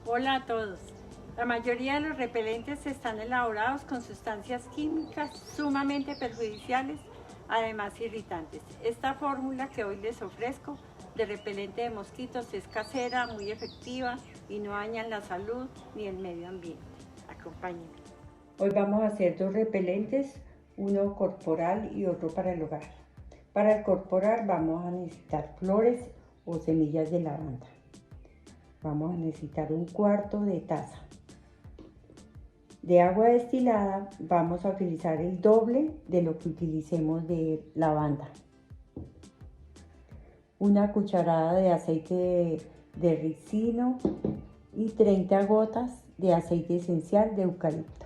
Hola a todos. La mayoría de los repelentes están elaborados con sustancias químicas sumamente perjudiciales, además irritantes. Esta fórmula que hoy les ofrezco de repelente de mosquitos es casera, muy efectiva y no dañan la salud ni el medio ambiente. Acompáñenme. Hoy vamos a hacer dos repelentes, uno corporal y otro para el hogar. Para el corporal vamos a necesitar flores o semillas de lavanda. Vamos a necesitar un cuarto de taza de agua destilada. Vamos a utilizar el doble de lo que utilicemos de lavanda. Una cucharada de aceite de ricino y 30 gotas de aceite esencial de eucalipto.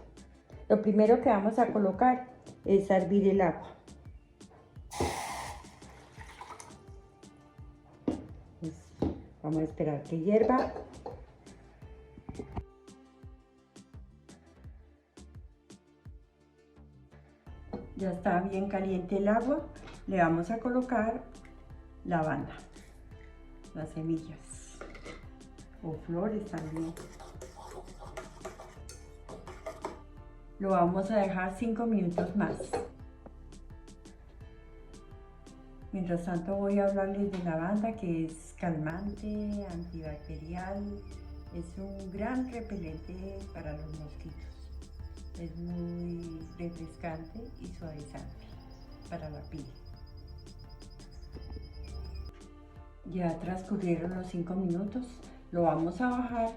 Lo primero que vamos a colocar es hervir el agua. Vamos a esperar que hierva. Ya está bien caliente el agua. Le vamos a colocar lavanda, las semillas o flores también. Lo vamos a dejar 5 minutos más. Mientras tanto voy a hablarles de lavanda, que es calmante, antibacterial, es un gran repelente para los mosquitos. Es muy refrescante y suavizante para la piel. Ya transcurrieron los 5 minutos, lo vamos a bajar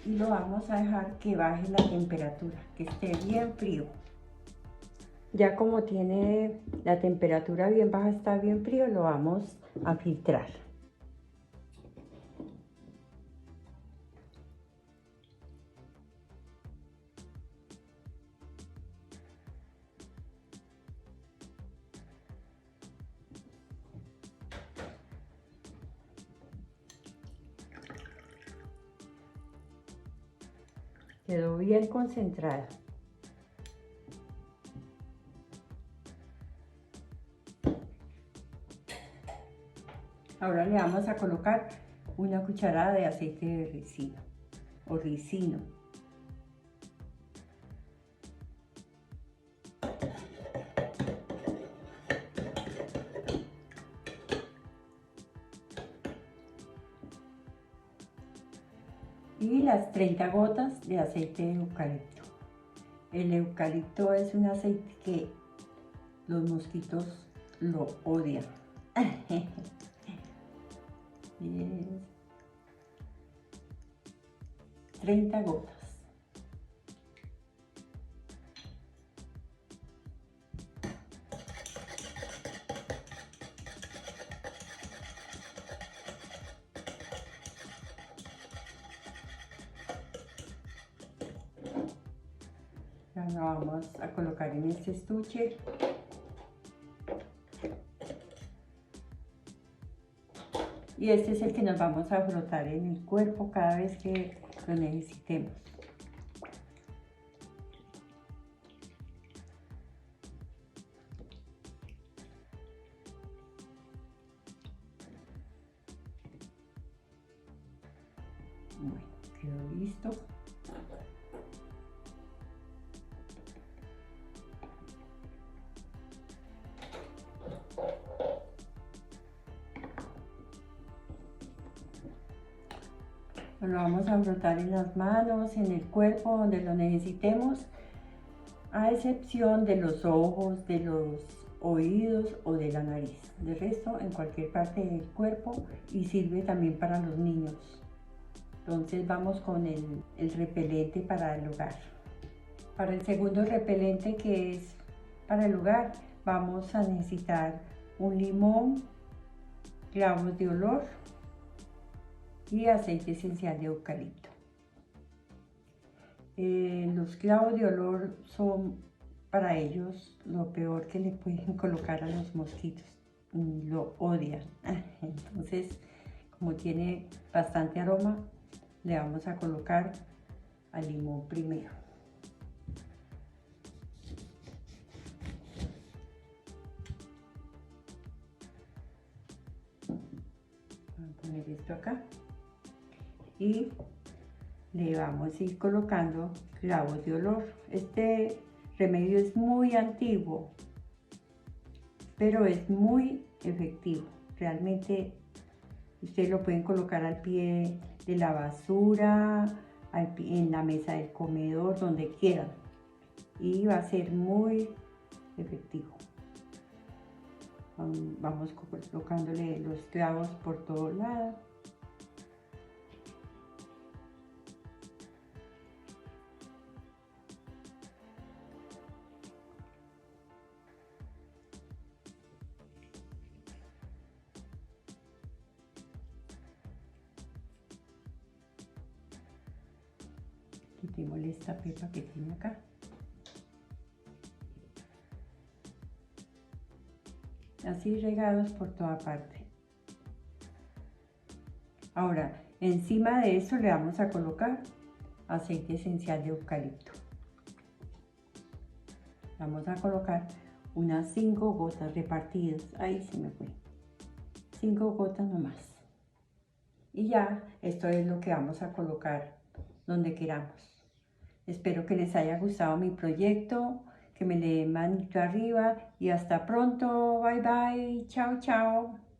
y lo vamos a dejar que baje la temperatura, que esté bien frío. Ya como tiene la temperatura bien baja, está bien frío, lo vamos a filtrar. Quedó bien concentrado. Ahora le vamos a colocar una cucharada de aceite de ricino o ricino. Y las 30 gotas de aceite de eucalipto. El eucalipto es un aceite que los mosquitos lo odian. 30 gotas. Ya lo vamos a colocar en este estuche. Y este es el que nos vamos a frotar en el cuerpo cada vez que lo necesitemos. Bueno, quedó listo. Lo vamos a frotar en las manos, en el cuerpo, donde lo necesitemos, a excepción de los ojos, de los oídos o de la nariz. De resto, en cualquier parte del cuerpo, y sirve también para los niños. Entonces vamos con el repelente para el hogar. Para el segundo repelente, que es para el hogar, vamos a necesitar un limón, clavos de olor y aceite esencial de eucalipto. Los clavos de olor son para ellos lo peor que le pueden colocar a los mosquitos. Lo odian. Entonces, como tiene bastante aroma, le vamos a colocar al limón primero. Voy a poner esto acá y le vamos a ir colocando clavos de olor. Este remedio es muy antiguo, pero es muy efectivo. Realmente ustedes lo pueden colocar al pie de la basura, en la mesa del comedor, donde quieran. Y va a ser muy efectivo. Vamos colocándole los clavos por todos lados. Quitémosle esta pepa que tiene acá. Así regados por toda parte. Ahora, encima de esto le vamos a colocar aceite esencial de eucalipto. Vamos a colocar unas 5 gotas repartidas. Ahí se me fue. 5 gotas nomás. Y ya, esto es lo que vamos a colocar donde queramos. Espero que les haya gustado mi proyecto, que me le den manito arriba y hasta pronto. Bye bye. Chao, chao.